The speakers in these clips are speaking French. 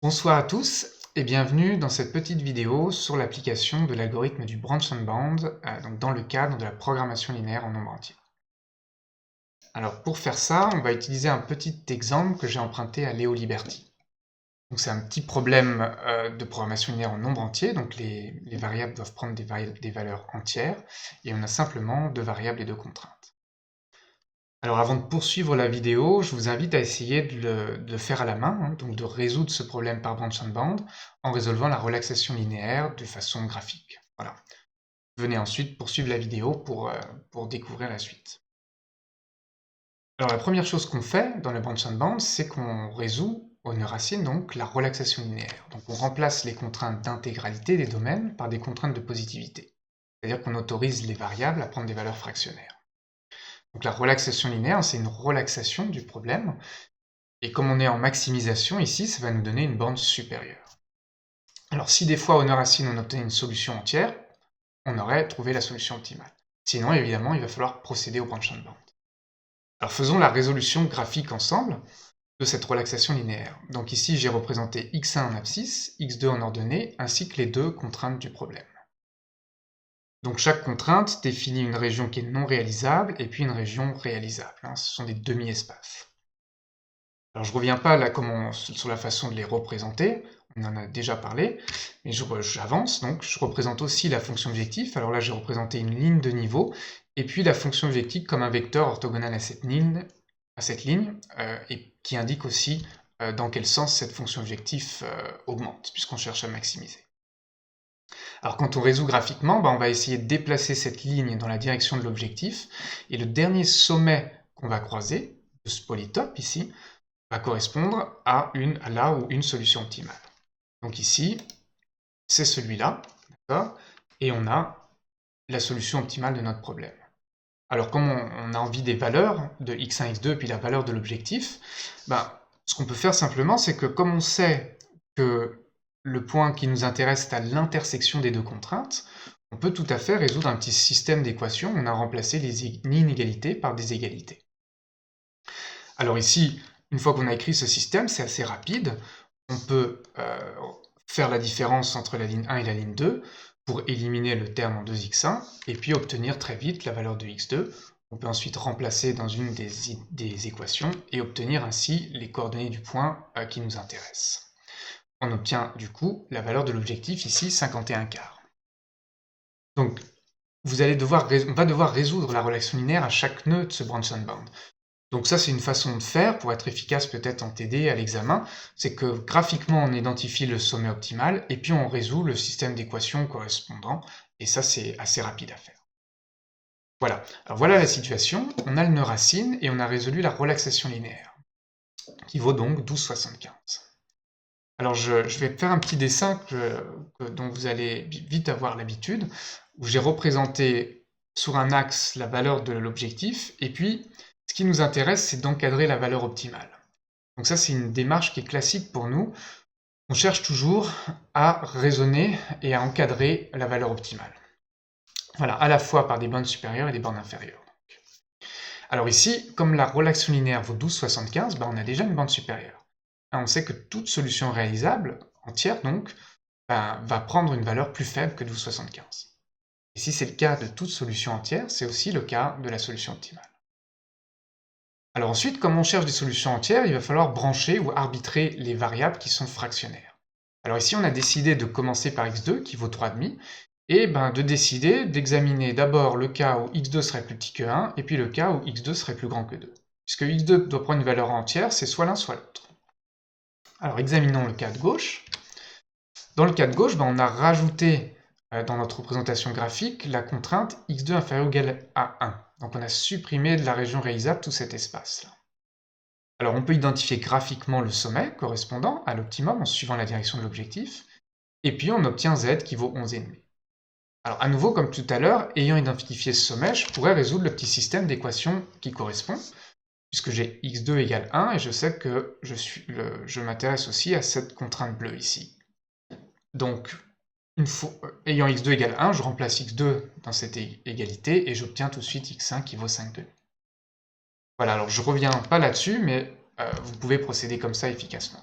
Bonsoir à tous et bienvenue dans cette petite vidéo sur l'application de l'algorithme du branch and bound donc dans le cadre de la programmation linéaire en nombre entier. Alors pour faire ça, on va utiliser un petit exemple que j'ai emprunté à Léo Liberty. Donc c'est un petit problème de programmation linéaire en nombre entier, donc les variables doivent prendre des valeurs entières et on a simplement deux variables et deux contraintes. Alors avant de poursuivre la vidéo, je vous invite à essayer de le faire à la main, donc de résoudre ce problème par branch and bound en résolvant la relaxation linéaire de façon graphique. Voilà. Venez ensuite poursuivre la vidéo pour découvrir la suite. Alors la première chose qu'on fait dans le branch and bound, c'est qu'on résout au nœud racine donc la relaxation linéaire. Donc on remplace les contraintes d'intégralité des domaines par des contraintes de positivité. C'est-à-dire qu'on autorise les variables à prendre des valeurs fractionnaires. Donc la relaxation linéaire, c'est une relaxation du problème, et comme on est en maximisation ici, ça va nous donner une borne supérieure. Alors si des fois au nœud racine on obtenait une solution entière, on aurait trouvé la solution optimale. Sinon, évidemment, il va falloir procéder au branch and bound. Alors faisons la résolution graphique ensemble de cette relaxation linéaire. Donc ici, j'ai représenté x1 en abscisse, x2 en ordonnée, ainsi que les deux contraintes du problème. Donc chaque contrainte définit une région qui est non réalisable et puis une région réalisable. Ce sont des demi-espaces. Alors je ne reviens pas là sur la façon de les représenter, on en a déjà parlé, mais j'avance, donc je représente aussi la fonction objectif. Alors là j'ai représenté une ligne de niveau, et puis la fonction objectif comme un vecteur orthogonal à cette ligne, et qui indique aussi dans quel sens cette fonction objectif augmente, puisqu'on cherche à maximiser. Alors quand on résout graphiquement, on va essayer de déplacer cette ligne dans la direction de l'objectif, et le dernier sommet qu'on va croiser, de ce polytope ici, va correspondre à là où une solution optimale. Donc ici, c'est celui-là, d'accord ? Et on a la solution optimale de notre problème. Alors comme on a envie des valeurs de x1, x2, puis la valeur de l'objectif, ce qu'on peut faire simplement, c'est que comme on sait que le point qui nous intéresse est à l'intersection des deux contraintes, on peut tout à fait résoudre un petit système d'équations. On a remplacé les inégalités par des égalités. Alors ici, une fois qu'on a écrit ce système, c'est assez rapide. On peut faire la différence entre la ligne 1 et la ligne 2 pour éliminer le terme en 2x1 et puis obtenir très vite la valeur de x2. On peut ensuite remplacer dans une des équations et obtenir ainsi les coordonnées du point qui nous intéresse. On obtient du coup la valeur de l'objectif ici, 51/4. Donc on va devoir résoudre la relation linéaire à chaque nœud de ce branch and bound. Donc ça, c'est une façon de faire pour être efficace peut-être en TD à l'examen, c'est que graphiquement, on identifie le sommet optimal et puis on résout le système d'équations correspondant, et ça, c'est assez rapide à faire. Voilà, alors voilà la situation, on a le nœud racine et on a résolu la relaxation linéaire, qui vaut donc 12,75. Alors je vais faire un petit dessin dont vous allez vite avoir l'habitude, où j'ai représenté sur un axe la valeur de l'objectif, et puis ce qui nous intéresse, c'est d'encadrer la valeur optimale. Donc ça, c'est une démarche qui est classique pour nous. On cherche toujours à raisonner et à encadrer la valeur optimale. Voilà, à la fois par des bornes supérieures et des bornes inférieures. Alors ici, comme la relaxation linéaire vaut 12,75, on a déjà une borne supérieure. On sait que toute solution réalisable, entière donc, va prendre une valeur plus faible que 12,75. Et si c'est le cas de toute solution entière, c'est aussi le cas de la solution optimale. Alors ensuite, comme on cherche des solutions entières, il va falloir brancher ou arbitrer les variables qui sont fractionnaires. Alors ici, on a décidé de commencer par x2, qui vaut 3,5, et de décider d'examiner d'abord le cas où x2 serait plus petit que 1, et puis le cas où x2 serait plus grand que 2. Puisque x2 doit prendre une valeur entière, c'est soit l'un, soit l'autre. Alors examinons le cas de gauche. Dans le cas de gauche, on a rajouté dans notre représentation graphique la contrainte x2 inférieur ou égal à 1. Donc on a supprimé de la région réalisable tout cet espace-là. Alors on peut identifier graphiquement le sommet correspondant à l'optimum en suivant la direction de l'objectif, et puis on obtient z qui vaut 11,5. Alors à nouveau, comme tout à l'heure, ayant identifié ce sommet, je pourrais résoudre le petit système d'équations qui correspond, puisque j'ai x2 égale 1, et je sais que je m'intéresse aussi à cette contrainte bleue ici. Donc, ayant x2 égale 1, je remplace x2 dans cette égalité, et j'obtiens tout de suite x1 qui vaut 5,2. Voilà, alors je reviens pas là-dessus, mais vous pouvez procéder comme ça efficacement.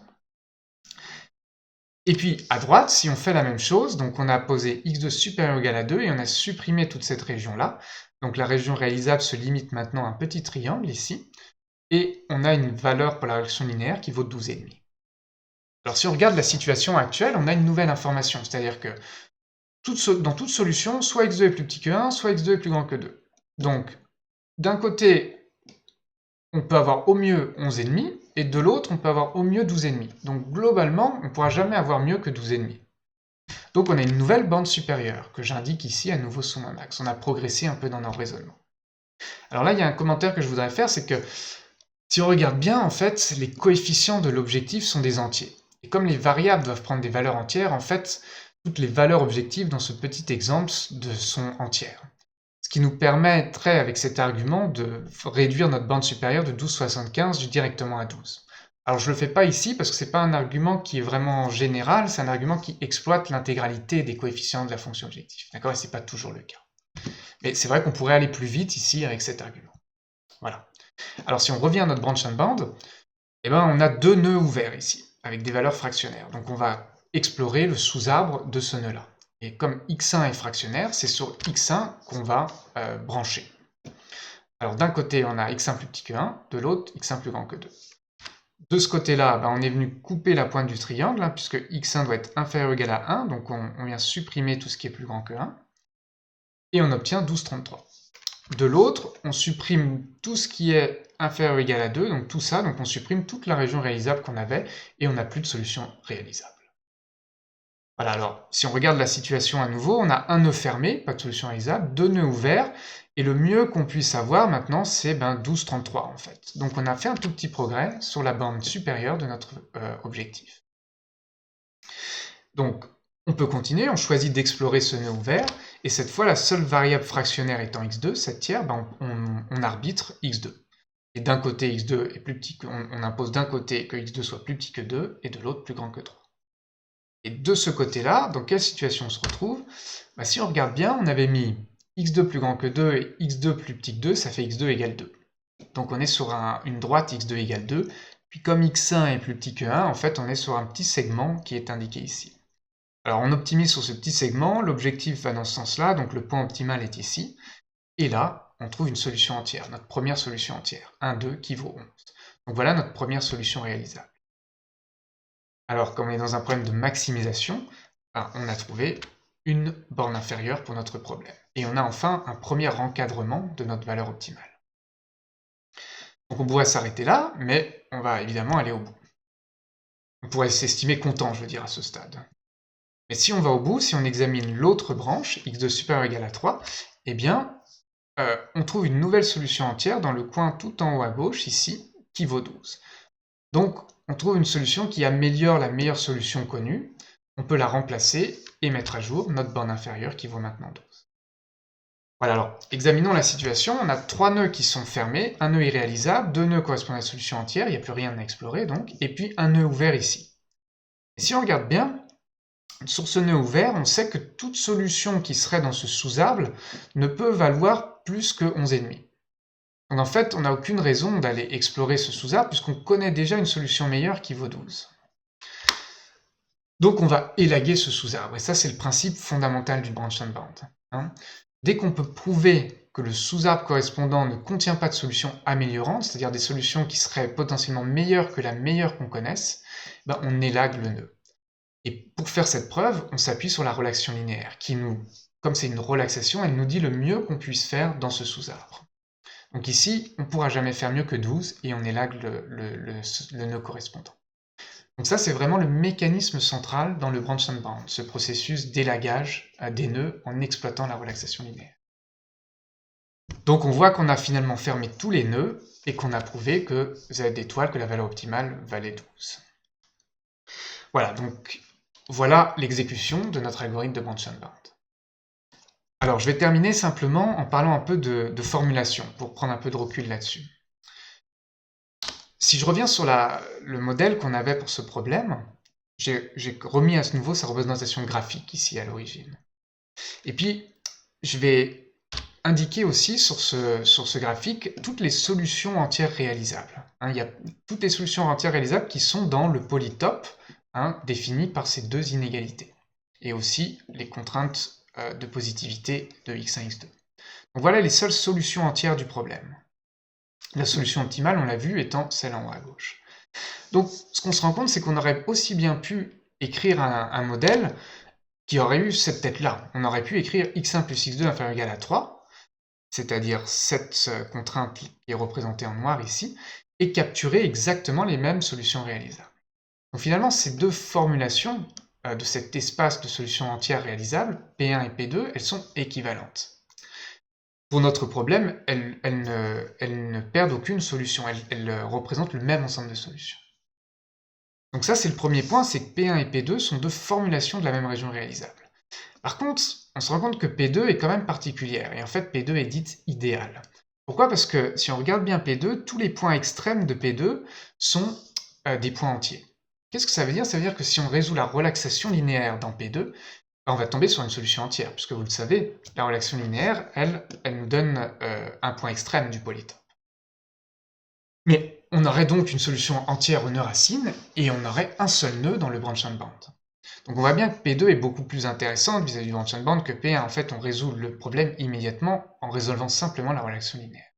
Et puis à droite, si on fait la même chose, donc on a posé x2 supérieur ou égal à 2 et on a supprimé toute cette région-là. Donc la région réalisable se limite maintenant à un petit triangle ici, et on a une valeur pour la régression linéaire qui vaut 12,5. Alors si on regarde la situation actuelle, on a une nouvelle information, c'est-à-dire que dans toute solution, soit x2 est plus petit que 1, soit x2 est plus grand que 2. Donc d'un côté, on peut avoir au mieux 11,5, et de l'autre, on peut avoir au mieux 12,5. Donc globalement, on ne pourra jamais avoir mieux que 12,5. Donc on a une nouvelle bande supérieure, que j'indique ici à nouveau sous mon axe. On a progressé un peu dans nos raisonnements. Alors là, il y a un commentaire que je voudrais faire, c'est que si on regarde bien, en fait, les coefficients de l'objectif sont des entiers. Et comme les variables doivent prendre des valeurs entières, en fait, toutes les valeurs objectives dans ce petit exemple sont entières. Ce qui nous permettrait, avec cet argument, de réduire notre bande supérieure de 12,75 directement à 12. Alors je ne le fais pas ici parce que ce n'est pas un argument qui est vraiment général, c'est un argument qui exploite l'intégralité des coefficients de la fonction objective. D'accord? Et ce n'est pas toujours le cas. Mais c'est vrai qu'on pourrait aller plus vite ici avec cet argument. Voilà. Alors si on revient à notre branch and bound, eh ben, on a deux nœuds ouverts ici, avec des valeurs fractionnaires. Donc on va explorer le sous-arbre de ce nœud-là. Et comme x1 est fractionnaire, c'est sur x1 qu'on va brancher. Alors d'un côté, on a x1 plus petit que 1, de l'autre, x1 plus grand que 2. De ce côté-là, on est venu couper la pointe du triangle, hein, puisque x1 doit être inférieur ou égal à 1, donc on vient supprimer tout ce qui est plus grand que 1, et on obtient 12,33. De l'autre, on supprime tout ce qui est inférieur ou égal à 2, donc tout ça, donc on supprime toute la région réalisable qu'on avait, et on n'a plus de solution réalisable. Voilà, alors, si on regarde la situation à nouveau, on a un nœud fermé, pas de solution réalisable, deux nœuds ouverts, et le mieux qu'on puisse avoir maintenant, c'est 12,33 en fait. Donc on a fait un tout petit progrès sur la bande supérieure de notre objectif. Donc, on peut continuer, on choisit d'explorer ce nœud ouvert, et cette fois, la seule variable fractionnaire étant x2, cette tiers, on arbitre x2. Et d'un côté, x2 est plus petit que, on impose d'un côté que x2 soit plus petit que 2, et de l'autre plus grand que 3. Et de ce côté-là, dans quelle situation on se retrouve? Si on regarde bien, on avait mis x2 plus grand que 2 et x2 plus petit que 2, ça fait x2 égale 2. Donc on est sur une droite x2 égale 2, puis comme x1 est plus petit que 1, en fait on est sur un petit segment qui est indiqué ici. Alors on optimise sur ce petit segment, l'objectif va dans ce sens-là, donc le point optimal est ici, et là on trouve une solution entière, notre première solution entière, 1, 2 qui vaut 11. Donc voilà notre première solution réalisable. Alors, comme on est dans un problème de maximisation, on a trouvé une borne inférieure pour notre problème. Et on a enfin un premier encadrement de notre valeur optimale. Donc on pourrait s'arrêter là, mais on va évidemment aller au bout. On pourrait s'estimer content, je veux dire, à ce stade. Mais si on va au bout, si on examine l'autre branche, x2 supérieur ou égal à 3, eh bien, on trouve une nouvelle solution entière dans le coin tout en haut à gauche, ici, qui vaut 12. Donc, on trouve une solution qui améliore la meilleure solution connue. On peut la remplacer et mettre à jour notre borne inférieure qui vaut maintenant 12. Voilà, alors, examinons la situation. On a trois nœuds qui sont fermés, un nœud irréalisable, deux nœuds correspondent à la solution entière, il n'y a plus rien à explorer donc, et puis un nœud ouvert ici. Et si on regarde bien, sur ce nœud ouvert, on sait que toute solution qui serait dans ce sous-arbre ne peut valoir plus que 11,5. Donc en fait, on n'a aucune raison d'aller explorer ce sous-arbre puisqu'on connaît déjà une solution meilleure qui vaut 12. Donc on va élaguer ce sous-arbre, et ça c'est le principe fondamental du branch and bound. Dès qu'on peut prouver que le sous-arbre correspondant ne contient pas de solution améliorante, c'est-à-dire des solutions qui seraient potentiellement meilleures que la meilleure qu'on connaisse, on élague le nœud. Et pour faire cette preuve, on s'appuie sur la relaxation linéaire, qui comme c'est une relaxation, elle nous dit le mieux qu'on puisse faire dans ce sous-arbre. Donc ici, on ne pourra jamais faire mieux que 12 et on élague le nœud correspondant. Donc ça, c'est vraiment le mécanisme central dans le branch and bound, ce processus d'élagage des nœuds en exploitant la relaxation linéaire. Donc on voit qu'on a finalement fermé tous les nœuds et qu'on a prouvé que z d'étoile, que la valeur optimale valait 12. Voilà, donc voilà l'exécution de notre algorithme de branch and bound. Alors, je vais terminer simplement en parlant un peu de formulation, pour prendre un peu de recul là-dessus. Si je reviens sur le modèle qu'on avait pour ce problème, j'ai remis à ce nouveau sa représentation graphique ici à l'origine. Et puis, je vais indiquer aussi sur ce graphique toutes les solutions entières réalisables. Il y a toutes les solutions entières réalisables qui sont dans le polytope hein, définie par ces deux inégalités, et aussi les contraintes de positivité de x1, x2. Donc voilà les seules solutions entières du problème. La solution optimale, on l'a vu, étant celle en haut à gauche. Donc ce qu'on se rend compte, c'est qu'on aurait aussi bien pu écrire un modèle qui aurait eu cette tête-là. On aurait pu écrire x1 plus x2 inférieur ou égal à 3, c'est-à-dire cette contrainte qui est représentée en noir ici, et capturer exactement les mêmes solutions réalisables. Donc finalement, ces deux formulations de cet espace de solutions entières réalisables, P1 et P2, elles sont équivalentes. Pour notre problème, elles ne perdent aucune solution, elles représentent le même ensemble de solutions. Donc ça, c'est le premier point, c'est que P1 et P2 sont deux formulations de la même région réalisable. Par contre, on se rend compte que P2 est quand même particulière, et en fait P2 est dite idéale. Pourquoi? Parce que si on regarde bien P2, tous les points extrêmes de P2 sont des points entiers. Qu'est-ce que ça veut dire? Ça veut dire que si on résout la relaxation linéaire dans P2, on va tomber sur une solution entière, puisque vous le savez, la relaxation linéaire, elle nous donne un point extrême du polytope. Mais on aurait donc une solution entière aux nœuds racines, et on aurait un seul nœud dans le branch and band. Donc on voit bien que P2 est beaucoup plus intéressante vis-à-vis du branch and band que P1. En fait, on résout le problème immédiatement en résolvant simplement la relaxation linéaire.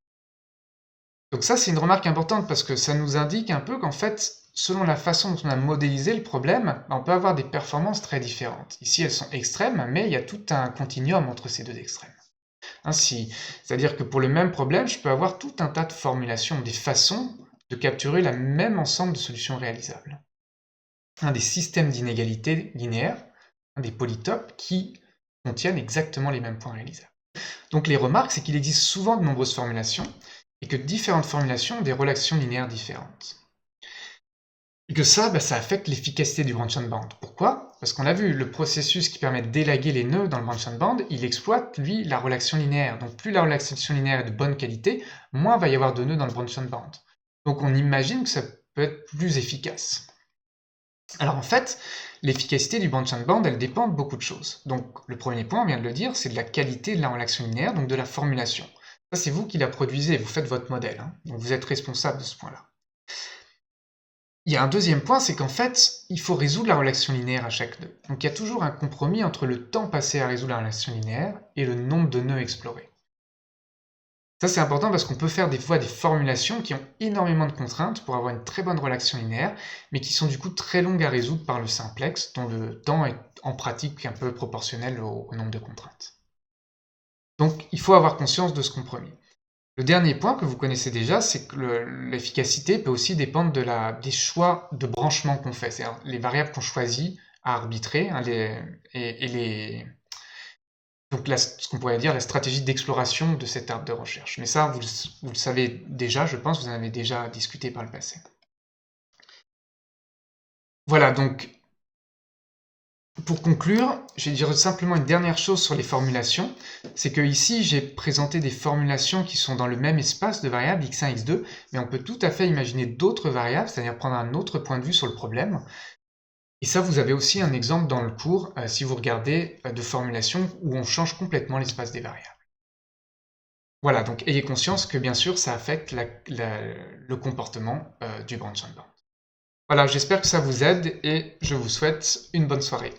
Donc ça, c'est une remarque importante parce que ça nous indique un peu qu'en fait, selon la façon dont on a modélisé le problème, on peut avoir des performances très différentes. Ici, elles sont extrêmes, mais il y a tout un continuum entre ces deux extrêmes. Ainsi, c'est-à-dire que pour le même problème, je peux avoir tout un tas de formulations, des façons de capturer le même ensemble de solutions réalisables. Des systèmes d'inégalités linéaires, des polytopes qui contiennent exactement les mêmes points réalisables. Donc les remarques, c'est qu'il existe souvent de nombreuses formulations, et que différentes formulations ont des relations linéaires différentes. Et que ça affecte l'efficacité du branch and band. Pourquoi? Parce qu'on a vu, le processus qui permet d'élaguer les nœuds dans le branch and band, il exploite, lui, la relaxation linéaire. Donc plus la relaxation linéaire est de bonne qualité, moins va y avoir de nœuds dans le branch and band. Donc on imagine que ça peut être plus efficace. Alors en fait, l'efficacité du branch and band, elle dépend de beaucoup de choses. Donc le premier point, on vient de le dire, c'est de la qualité de la relaxation linéaire, donc de la formulation. Ça, c'est vous qui la produisez, vous faites votre modèle, hein, donc vous êtes responsable de ce point-là. Il y a un deuxième point, c'est qu'en fait, il faut résoudre la relation linéaire à chaque nœud. Donc il y a toujours un compromis entre le temps passé à résoudre la relation linéaire et le nombre de nœuds explorés. Ça, c'est important parce qu'on peut faire des fois des formulations qui ont énormément de contraintes pour avoir une très bonne relation linéaire, mais qui sont du coup très longues à résoudre par le simplex, dont le temps est en pratique un peu proportionnel au nombre de contraintes. Donc il faut avoir conscience de ce compromis. Le dernier point que vous connaissez déjà, c'est que l'efficacité peut aussi dépendre des choix de branchement qu'on fait, c'est-à-dire les variables qu'on choisit à arbitrer, hein, donc ce qu'on pourrait dire la stratégie d'exploration de cet arbre de recherche. Mais ça, vous le savez déjà, je pense, vous en avez déjà discuté par le passé. Voilà, donc pour conclure, je vais dire simplement une dernière chose sur les formulations, c'est que ici j'ai présenté des formulations qui sont dans le même espace de variables x1, x2, mais on peut tout à fait imaginer d'autres variables, c'est-à-dire prendre un autre point de vue sur le problème. Et ça, vous avez aussi un exemple dans le cours, si vous regardez, de formulations où on change complètement l'espace des variables. Voilà, donc ayez conscience que bien sûr ça affecte le comportement du branch and band. Voilà, j'espère que ça vous aide et je vous souhaite une bonne soirée.